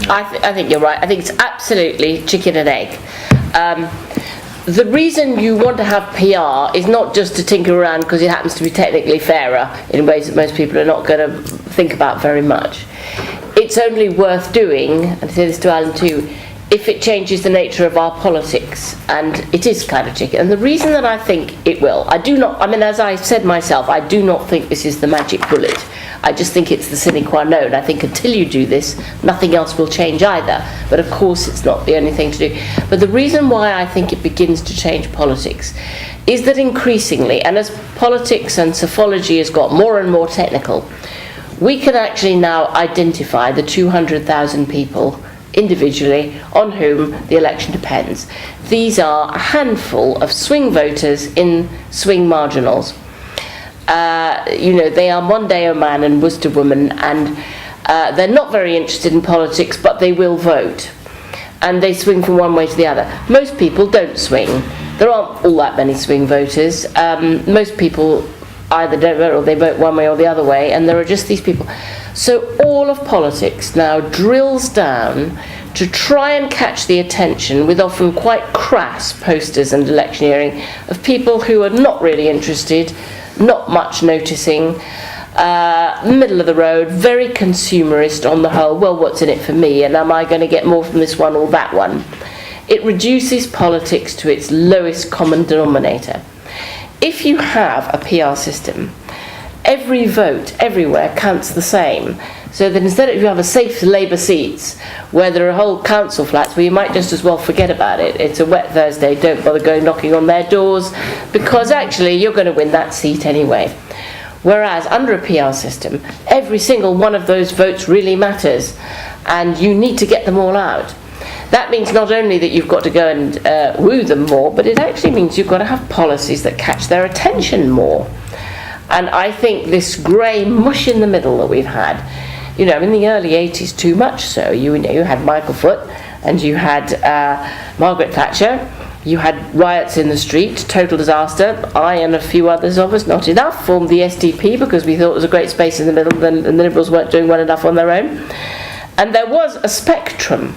I think you're right. I think it's absolutely chicken and egg. The reason you want to have PR is not just to tinker around because it happens to be technically fairer in ways that most people are not going to think about very much. It's only worth doing, and I say this to Alan too, if it changes the nature of our politics, and it is kind of chicken. And the reason that I think it will, as I said myself, I do not think this is the magic bullet. I just think it's the sine qua non. I think until you do this, nothing else will change either. But of course it's not the only thing to do. But the reason why I think it begins to change politics is that increasingly, and as politics and psephology has got more and more technical, we can actually now identify the 200,000 people individually on whom the election depends. These are a handful of swing voters in swing marginals. They are Mondeo man and Worcester woman, and they're not very interested in politics, but they will vote. And they swing from one way to the other. Most people don't swing. There aren't all that many swing voters. Most people either don't vote or they vote one way or the other way, and there are just these people. So all of politics now drills down to try and catch the attention with often quite crass posters and electioneering of people who are not really interested, not much noticing, middle of the road, very consumerist on the whole. Well, what's in it for me, and am I going to get more from this one or that one? It reduces politics to its lowest common denominator. If you have a PR system, every vote everywhere counts the same. So that instead of you have a safe Labour seats where there are whole council flats where you might just as well forget about it. It's a wet Thursday, don't bother going knocking on their doors, because actually you're going to win that seat anyway. Whereas under a PR system, every single one of those votes really matters, and you need to get them all out. That means not only that you've got to go and woo them more, but it actually means you've got to have policies that catch their attention more. And I think this grey mush in the middle that we've had, in the early 80s, too much so. You had Michael Foot, and you had Margaret Thatcher, you had riots in the street, total disaster. I and a few others of us, not enough, formed the SDP because we thought there was a great space in the middle and the Liberals weren't doing well enough on their own. And there was a spectrum.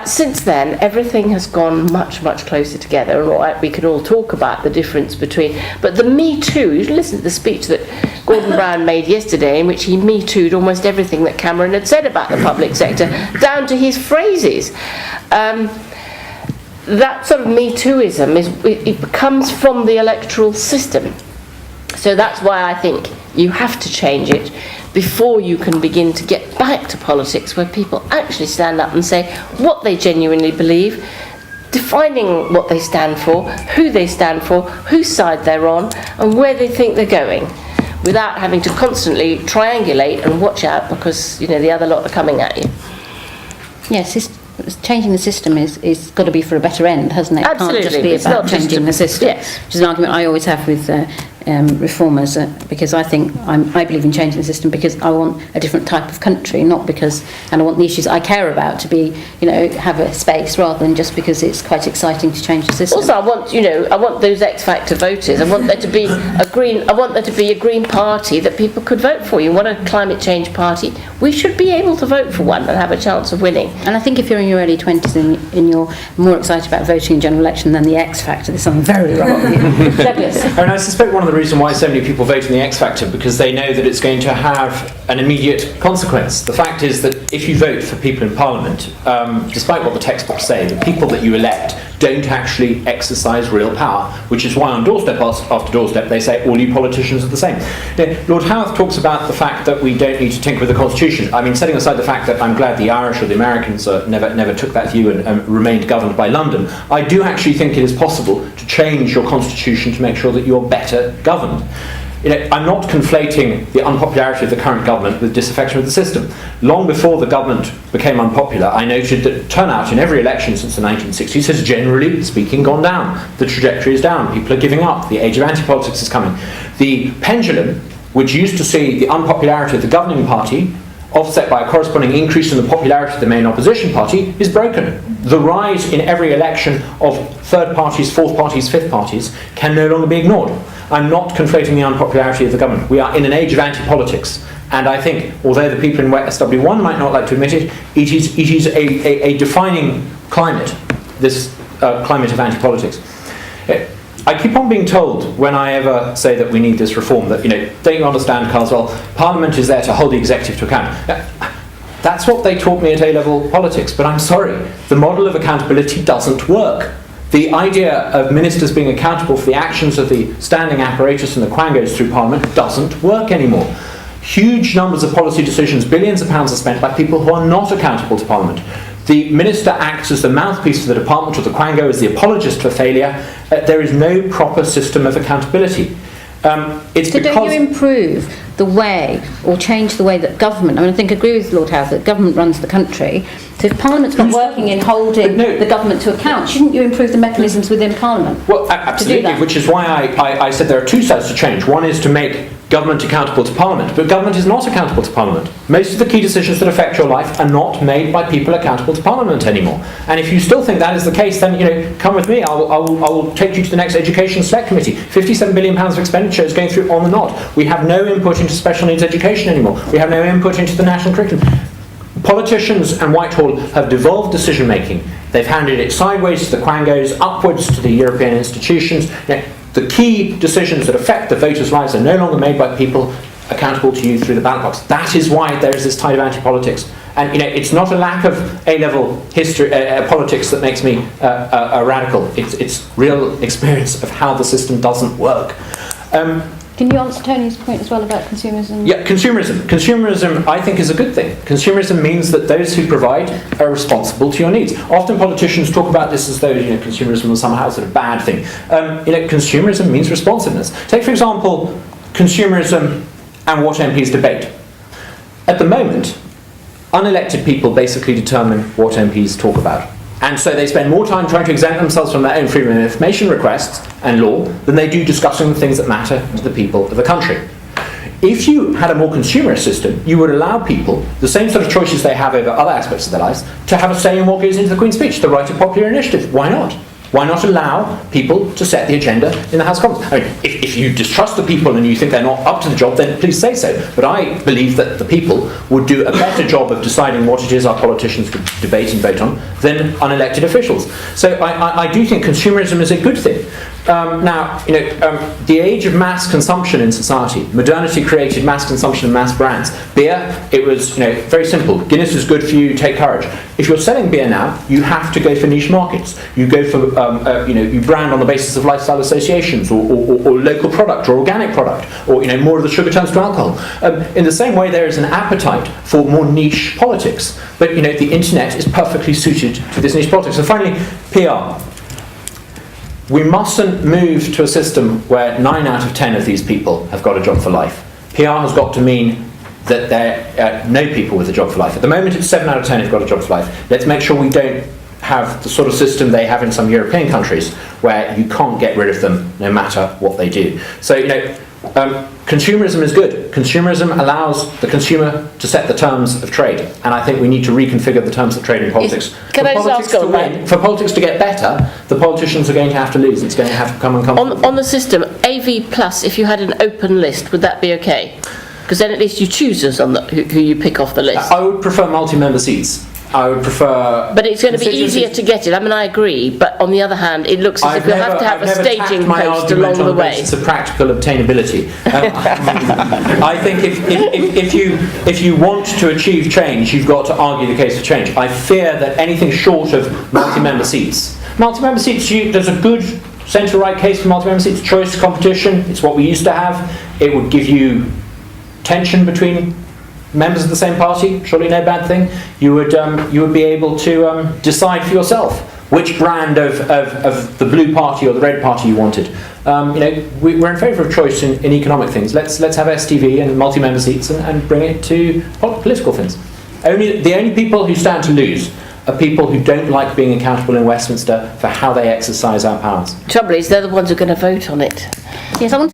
Since then, everything has gone much, much closer together, and we can all talk about the difference between. But the Me Too, you should listen to the speech that Gordon Brown made yesterday, in which he Me Too'd almost everything that Cameron had said about the public sector, down to his phrases. That sort of Me Tooism it comes from the electoral system. So that's why I think you have to change it before you can begin to get back to politics where people actually stand up and say what they genuinely believe, defining what they stand for, who they stand for, whose side they're on, and where they think they're going, without having to constantly triangulate and watch out because the other lot are coming at you. Yes, changing the system is got to be for a better end, hasn't it? Absolutely. It can't just be about changing the system. Yes. Which is an argument I always have with reformers, because I think I believe in changing the system because I want a different type of country, not because, and I want the issues I care about to be, have a space rather than just because it's quite exciting to change the system. Also, I want those X Factor voters. I want there to be a green party that people could vote for. You want a climate change party? We should be able to vote for one and have a chance of winning. And I think if you're in your early 20s and you're more excited about voting in general election than the X Factor, there's something very wrong with you. Douglas. And I suspect one of the reasons why so many people vote in the X Factor because they know that it's going to have an immediate consequence. The fact is that if you vote for people in Parliament, despite what the textbooks say, the people that you elect don't actually exercise real power, which is why on doorstep after doorstep they say all you politicians are the same. Lord Howarth talks about the fact that we don't need to tinker with the Constitution. I mean, setting aside the fact that I'm glad the Irish or the Americans never took that view and remained governed by London, I do actually think it is possible to change your Constitution to make sure that you're better governed. I'm not conflating the unpopularity of the current government with disaffection with the system. Long before the government became unpopular, I noted that turnout in every election since the 1960s has generally speaking gone down. The trajectory is down. People are giving up. The age of anti-politics is coming. The pendulum, which used to see the unpopularity of the governing party offset by a corresponding increase in the popularity of the main opposition party, is broken. The rise in every election of third parties, fourth parties, fifth parties can no longer be ignored. I'm not conflating the unpopularity of the government. We are in an age of anti-politics. And I think, although the people in SW1 might not like to admit it, it is a defining climate, this climate of anti-politics. I keep on being told, when I ever say that we need this reform, that, don't you understand, Carswell, Parliament is there to hold the executive to account. That's what they taught me at A-level politics, but I'm sorry, the model of accountability doesn't work. The idea of ministers being accountable for the actions of the standing apparatus and the quangos through Parliament doesn't work anymore. Huge numbers of policy decisions, billions of pounds are spent by people who are not accountable to Parliament. The minister acts as the mouthpiece of the department, or the quango as the apologist for failure. There is no proper system of accountability. It's So because don't you improve the way, or change the way that government, I agree with Lord Howe that government runs the country, so if Parliament's not working in holding the government to account, shouldn't you improve the mechanisms within Parliament? Well, absolutely, which is why I said there are two sides to change. One is to make government accountable to Parliament, but government is not accountable to Parliament. Most of the key decisions that affect your life are not made by people accountable to Parliament anymore. And if you still think that is the case, then come with me. I will take you to the next Education Select Committee. £57 billion of expenditure is going through on the nod. We have no input into special needs education anymore. We have no input into the national curriculum. Politicians and Whitehall have devolved decision making. They've handed it sideways to the quangos, upwards to the European institutions. The key decisions that affect the voters' lives are no longer made by people accountable to you through the ballot box. That is why there is this tide of anti-politics. And it's not a lack of A-level history politics that makes me a radical. It's real experience of how the system doesn't work. Can you answer Tony's point as well about consumerism? Yeah, consumerism. Consumerism, I think, is a good thing. Consumerism means that those who provide are responsible to your needs. Often politicians talk about this as though consumerism was somehow sort of bad thing. Consumerism means responsiveness. Take, for example, consumerism and what MPs debate. At the moment, unelected people basically determine what MPs talk about. And so they spend more time trying to exempt themselves from their own freedom of information requests and law than they do discussing the things that matter to the people of the country. If you had a more consumerist system, you would allow people the same sort of choices they have over other aspects of their lives to have a say in what goes into the Queen's speech, the right of popular initiative. Why not? Why not allow people to set the agenda in the House of Commons? If you distrust the people and you think they're not up to the job, then please say so. But I believe that the people would do a better job of deciding what it is our politicians could debate and vote on than unelected officials. So I do think consumerism is a good thing. The age of mass consumption in society, modernity created mass consumption and mass brands. Beer, it was very simple. Guinness is good for you, take courage. If you're selling beer now, you have to go for niche markets. You go for you brand on the basis of lifestyle associations or local product or organic product or more of the sugar turns to alcohol. In the same way, there is an appetite for more niche politics, but the internet is perfectly suited to this niche politics. And finally, PR. We mustn't move to a system where 9 out of 10 of these people have got a job for life. PR has got to mean that there are no people with a job for life. At the moment, it's 7 out of 10 who've got a job for life. Let's make sure we don't have the sort of system they have in some European countries where you can't get rid of them no matter what they do. So, consumerism is good. Consumerism allows the consumer to set the terms of trade, and I think we need to reconfigure the terms of trade in politics. Can I just ask on that? For politics to get better, the politicians are going to have to lose. It's going to have to come uncomfortable. On the system, AV Plus, if you had an open list, would that be okay? Because then at least you choose us on who you pick off the list. I would prefer multi-member seats. I would prefer... But it's going to be easier to get it. I agree, but on the other hand, it looks as if you'll have to have a staging post along the way. It's a practical obtainability. I think if you want to achieve change, you've got to argue the case for change. I fear that anything short of multi-member seats... Multi-member seats, there's a good centre-right case for multi-member seats. Choice, competition, it's what we used to have. It would give you tension between members of the same party, surely no bad thing. You would be able to decide for yourself which brand of the blue party or the red party you wanted. We're in favour of choice in economic things. Let's have STV and multi-member seats and bring it to political things. The only people who stand to lose are people who don't like being accountable in Westminster for how they exercise our powers. Trouble is, they're the ones who are going to vote on it. Yes, I want